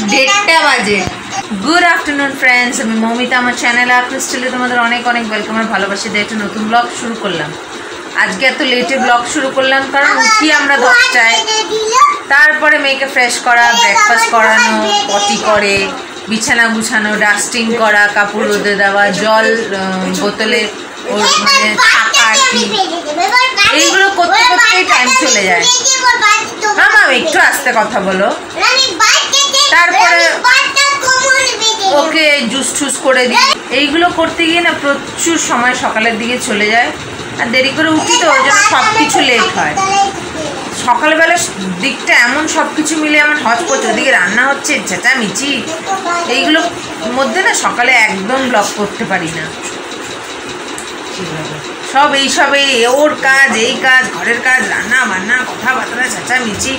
1:30 বাজে। Good afternoon friends, আমি মৌমিতা, আমার চ্যানেলে ক্রিস্টালে তোমাদের অনেক অনেক ওয়েলকাম আর ভালোবাসি দিয়ে একটা নতুন ব্লগ শুরু করলাম। আজকে এত লেটে ব্লগ শুরু করলাম কারণ উঠি আমরা 10টায়, তারপরে মেয়েকে ফ্রেশ করা, ব্রেকফাস্ট করানো, পটি করে, বিছানা গুছানো, ডাস্টিং করা, কাপড় রোদে দেওয়া, জল বোতলে ওর মানে থাকা আর কি, এইগুলো করতে করতেই টাইম চলে যায়। মামা একটু আস্তে কথা বলো। তারপরে ওকে জুস টুস করে দিই, এইগুলো করতে গিয়ে না প্রচুর সময় সকালের দিকে চলে যায়। আর দেরি করে উঠি তো ওই জন্য সব কিছু লেট হয়। সকালবেলার দিকটা এমন সব কিছু মিলে আমার হজপচ, ওদিকে রান্না হচ্ছে, চেঁচামেচি, এইগুলোর মধ্যে না সকালে একদম ব্লগ করতে পারি না। সব এইসবে ওর কাজ, এই কাজ, ঘরের কাজ, রান্না বান্না, কথাবার্তা, চেঁচামেচি,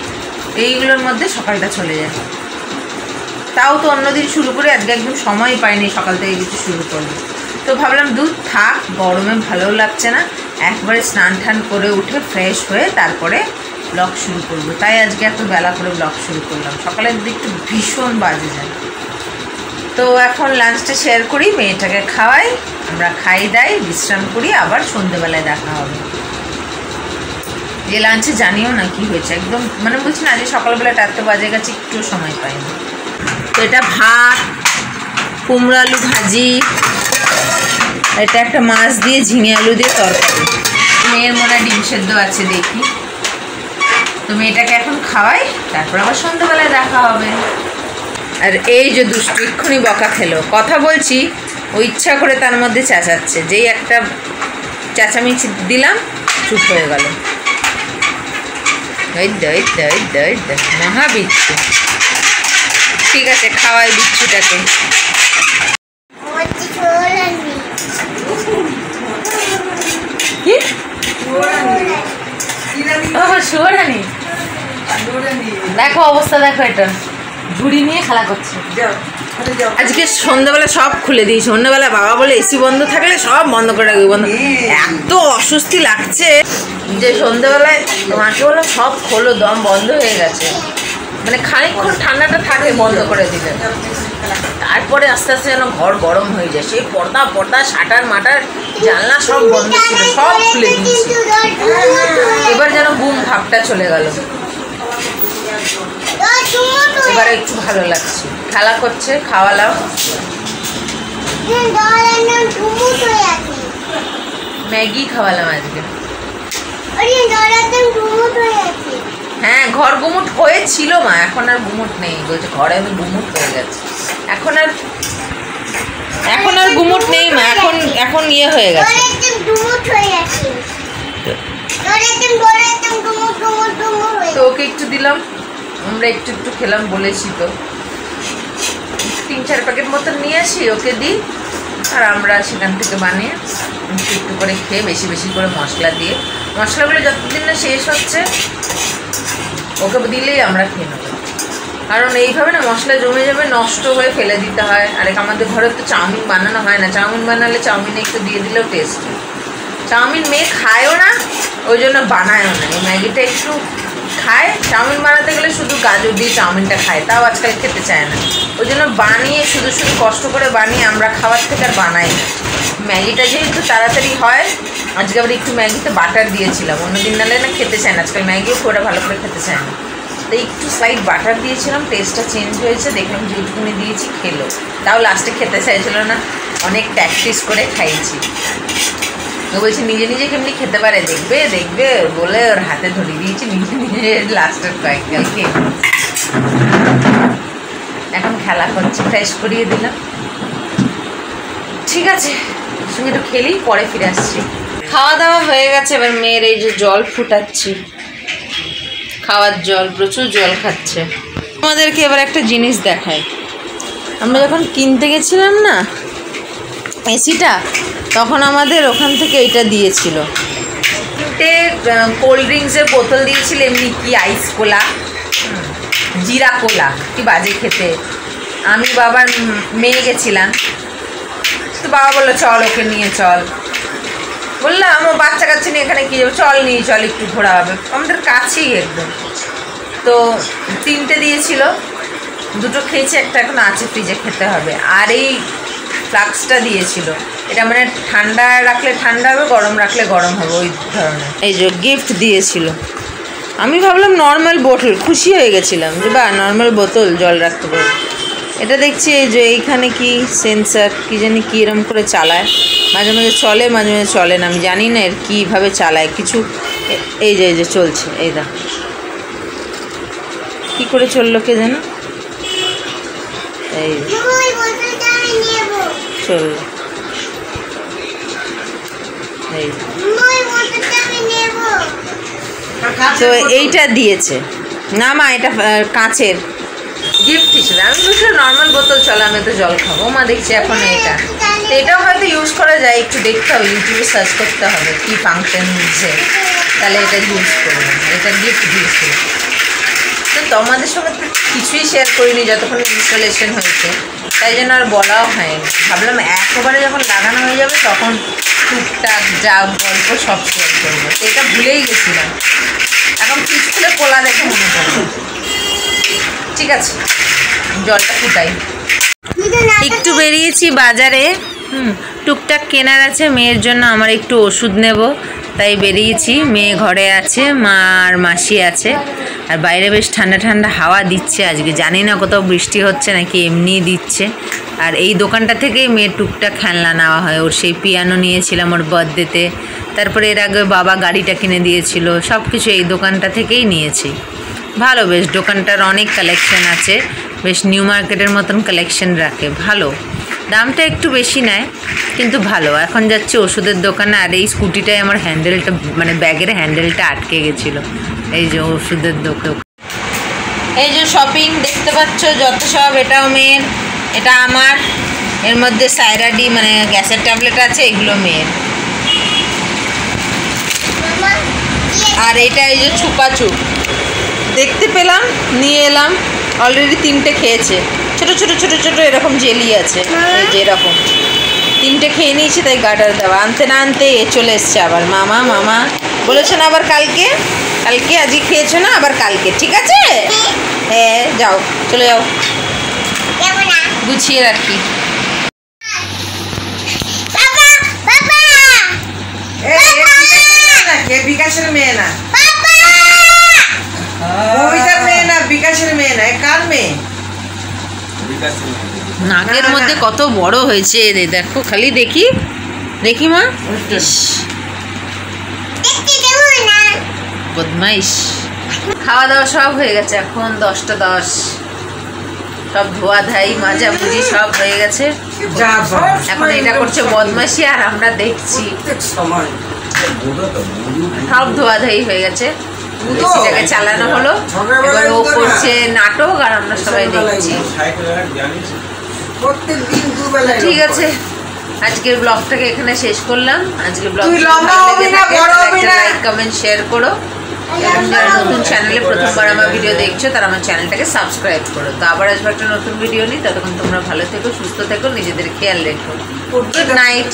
এইগুলোর মধ্যে সকালটা চলে যায়। তাও তো অন্যদিন শুরু করে আজকে একদম সময় পাইনি সকাল থেকে কিছু শুরু করবো। তো ভাবলাম দুধ থাক, গরমে ভালো লাগছে না, একবারে স্নান টান করে উঠে ফ্রেশ হয়ে তারপরে ব্লগ শুরু করবো। তাই আজকে এত বেলা করে ব্লগ শুরু করলাম। সকালের দিকটা ভীষণ বাজে যায়। তো এখন লাঞ্চটা শেয়ার করি, মেয়েটাকে খাওয়াই, আমরা খাই দাই, বিশ্রাম করি, আবার সন্ধ্যেবেলায় দেখা হবে। যে লাঞ্চে জানিও না কি হয়েছে, একদম মানে বলছি না আজকে সকালবেলাটা এত বাজে গেছে, একটু সময় পাইনি। তো এটা ভাত, কুমড়ো আলু ভাজি, এটা একটা মাছ দিয়ে ঝিঙে আলু দিয়ে তরকারি, মেয়ের মনে ডিম সেদ্ধ আছে দেখি। তো মেয়েটাকে এখন খাওয়াই, তারপর আবার সন্ধ্যাবেলায় দেখা হবে। আর এই যে দুষ্টু এক্ষুনি বকা খেলো, কথা বলছি ও ইচ্ছা করে তার মধ্যে চেঁচাচ্ছে, যেই একটা চেঁচামেচি দিলাম চুপ হয়ে গেল। মহাবিচ্ছু। ঠিক আছে, খাওয়াই বিচ্ছুটাকে। দেখো অবস্থা, দেখো এটা ঝুড়ি নিয়ে খেলা করছে। আজকে সন্ধ্যাবেলা সব খুলে দিয়েছি। সন্ধ্যাবেলা বাবা বলে এসি বন্ধ থাকলে সব বন্ধ করে রাখবি, বন্ধ। এত অস্বস্তি লাগছে যে সন্ধ্যাবেলায় মাকে বললাম সব খোলো, দম বন্ধ হয়ে গেছে। মানে খানিকক্ষণ ঠান্ডাটা থাকে বন্ধ করে দিলে, তারপরে আস্তে আস্তে যেন ঘর গরম হয়ে যায়। সেই পর্দা শাটার মাটার জানলা সব বন্ধ ছিল, সব খুলে দিয়েছি। এবার যেন বুম ভাবটা চলে গেল, এবারে একটু ভালো লাগছে। খেলা করছে, খাওয়ালাম, ম্যাগি খাওয়ালাম আজকে। হ্যাঁ, ঘর গুমুট হয়েছিল মা, এখন আর গুমুট নেই। বলছে ঘরে আমি গুমুট হয়ে গেছে, এখন আর গুমুট নেই মা, এখন ইয়ে হয়ে গেছে। তো ওকে একটু দিলাম, আমরা একটু একটু খেলাম, বলেছি তো 3-4 প্যাকেট মতন নিয়ে আসি, ওকে দিই, আর আমরা সেখান থেকে বানিয়ে একটু একটু করে খেয়ে বেশি বেশি করে মশলা দিয়ে, মশলাগুলো যতদিন না শেষ হচ্ছে ওকে দিলেই আমরা খেয়ে নেবো। কারণ এইভাবে না মশলা জমে যাবে, নষ্ট হয়ে ফেলে দিতে হয়। আর আমাদের ঘরে তো চাউমিন বানানো হয় না, চাউমিন বানালে চাউমিনে একটু দিয়ে দিলেও টেস্ট। চাউমিন মেয়ে খায়ও না, ওই জন্য বানায়ও না। এই ম্যাগিটা একটু খায়, চাউমিন বানাতে গেলে শুধু গাজর দিয়ে চাউমিনটা খায়, তাও আজকাল খেতে চায় না। ওই জন্য বানিয়ে শুধু কষ্ট করে বানিয়ে আমরা খাওয়ার থেকে আর বানাই না। ম্যাগিটা যেহেতু তাড়াতাড়ি হয়, আজকে আবার একটু ম্যাগিতে বাটার দিয়েছিলাম, অন্যদিন নালে না খেতে চায় না, আজকাল ম্যাগিও খুব ভালো করে খেতে চায় না। তাই একটু স্লাইড বাটার দিয়েছিলাম, টেস্টটা চেঞ্জ হয়েছে, দেখলাম যেটুকুনি দিয়েছি খেলো, তাও লাস্টে খেতে চাইছিল না, অনেক প্র্যাকটিস করে খাইয়েছি। ও বলছে নিজে নিজে কেমনি খেতে পারে, দেখবে দেখবে বলে ওর হাতে ধরিয়ে দিয়েছি, নিজে নিজে লাস্টের কয়েককাল খেয়ে। এখন খেলা করছে, ফ্রেশ করিয়ে দিলাম। ঠিক আছে, সঙ্গে একটু খেলি, পরে ফিরে আসছি। খাওয়া দাওয়া হয়ে গেছে, এবার মেয়ের এই যে জল ফুটাচ্ছি, খাওয়ার জল, প্রচুর জল খাচ্ছে। আমাদেরকে এবার একটা জিনিস দেখায়, আমরা যখন কিনতে গেছিলাম না এসিটা, তখন আমাদের ওখান থেকে এটা দিয়েছিল, 3টে কোল্ড ড্রিঙ্কসের বোতল দিয়েছিল, এমনি কি আইস কোলা, জিরা কোলা, কি বাজে খেতে। আমি বাবার মেয়ে গেছিলাম, তো বাবা বললো চল ওকে নিয়ে চল। বললাম আমার বাচ্চা কাচ্চা নিয়ে এখানে কী যাবে, চল নিয়ে চল, একটু ঘোরা হবে, আমাদের কাছেই একদম। তো 3টে দিয়েছিল, দুটো খেয়েছি, একটা এখন আছে ফ্রিজে, খেতে হবে। আর এই ফ্লাক্সটা দিয়েছিল, এটা মানে ঠান্ডা রাখলে ঠান্ডা হবে, গরম রাখলে গরম হবে, ওই ধরনের। এই যে গিফট দিয়েছিল, আমি ভাবলাম নর্মাল বোতল, খুশি হয়ে গেছিলাম যে বা নর্মাল বোতল জল রাখতে পারবো। এটা দেখছি এই যে এইখানে কি সেন্সার কি জানি কী এরম করে চালায়, মাঝে মাঝে চলে মাঝে মাঝে চলে না, আমি জানি না এর কীভাবে চালায় কিছু। এই যে চলছে, এই দা কী করে চললো কে যেন, এই চললো, এই তো এইটা দিয়েছে না মা, এটা কাঁচের গিফট হিসেবে। আমি বুঝলাম নর্মাল বোতল চলে, আমি তো জল খাবো। মা দেখছি এখন এটা, তো এটাও হয়তো ইউজ করা যায়, একটু দেখতে হবে, ইউটিউবে সার্চ করতে হবে কী ফাংশন হচ্ছে, তাহলে এটা ইউজ করবো। এটা গিফট দিয়েছিল, তো তোমাদের সঙ্গে তো কিছুই শেয়ার করিনি যতক্ষণ ইনস্টলেশন হয়েছে, তাই জন্য আর বলাও হয়নি। ভাবলাম একবারে যখন লাগানো হয়ে যাবে তখন টুকটাক যা গল্প সব শেয়ার করবো, তো এটা ভুলেই গেছিলাম। এখন ফ্রিজ খুলে কোলা দেখে মনে করবো। ঠিক আছে, জলটা ফুটাই। একটু বেরিয়েছি বাজারে, টুকটাক কেনার আছে, মেয়ের জন্য আমার একটু ওষুধ নেব, তাই বেরিয়েছি। মেয়ে ঘরে আছে, মা আর মাসি আছে, আর বাইরে বেশ ঠান্ডা ঠান্ডা হাওয়া দিচ্ছে আজকে, জানি না কোথাও বৃষ্টি হচ্ছে নাকি এমনিই দিচ্ছে। আর এই দোকানটা থেকেই মেয়ের টুকটাক খেলনা নেওয়া হয়, ওর সেই পিয়ানো নিয়েছিলাম ওর বার্থডেতে, তারপরে এর আগে বাবা গাড়িটা কিনে দিয়েছিল, সব কিছু এই দোকানটা থেকেই নিয়েছি। ভালো, বেশ দোকানটার অনেক কালেকশন আছে, বেশ নিউ মার্কেটের মতন কালেকশন রাখে, ভালো। দামটা একটু বেশি নেয় কিন্তু ভালো। এখন যাচ্ছি ওষুধের দোকানে, আর এই স্কুটিটায় আমার হ্যান্ডেলটা মানে ব্যাগের হ্যান্ডেলটা আটকে গেছিলো। এই যে ওষুধের দোকান, এই যে শপিং দেখতে পাচ্ছ যত সব, এটাও মেয়ের, এটা আমার, এর মধ্যে সাইরাডি মানে গ্যাসের ট্যাবলেট আছে, এগুলো মেয়ের। আর এটা এই যে ছুপাছুপ দেখতে পেলাম, নিয়ে এলাম, অলরেডি 3টে খেয়েছে, ছোট ছোট ছোট ছোট এরকম জেলি আছে, এই যে এরকম 3টে খেয়ে নিয়েছি, তাই গার্ডার দেওয়া। আনতে না আনতে চলে এসছে আবার, মামা মামা বলেছো না আবার কালকে, কালকে আজকে খেয়েছো না আবার কালকে, ঠিক আছে হ্যাঁ যাও চলে যাও, গুছিয়ে রাখি। বিকাশের মেয়ে না, কবিতার মেয়ে না, বিকাশের মেয়ে না, কার মেয়ে? নাকের মধ্যে কত বড় হয়েছে দেখো, খালি দেখি দেখি মা, বদমাইশ। খাওয়া দাওয়া সব হয়ে গেছে, এখন 10টা 10, সব ধোয়া ধাই মাজা মুজি সব হয়ে গেছে। এখন এটা করছে বদমাইশি আর আমরা দেখছি, সব ধোয়া ধাই হয়ে গেছে, এটাকে চালানো হলো, এবার ও করছে নাটক আর আমরা সবাই দেখছি। ঠিক আছে, আজকের ব্লগটাকে এখানে শেষ করলাম। আজকের ব্লগ লাইক কমেন্ট শেয়ার করো, এবং যারা নতুন চ্যানেলে প্রথমবার আমার ভিডিও দেখছো তারা আমার চ্যানেলটাকে সাবস্ক্রাইব করো। তো আবার আসবো একটা নতুন ভিডিও নিয়ে, ততক্ষণ তোমরা ভালো থেকো, সুস্থ থেকো, নিজেদের খেয়াল রেখো। Good night.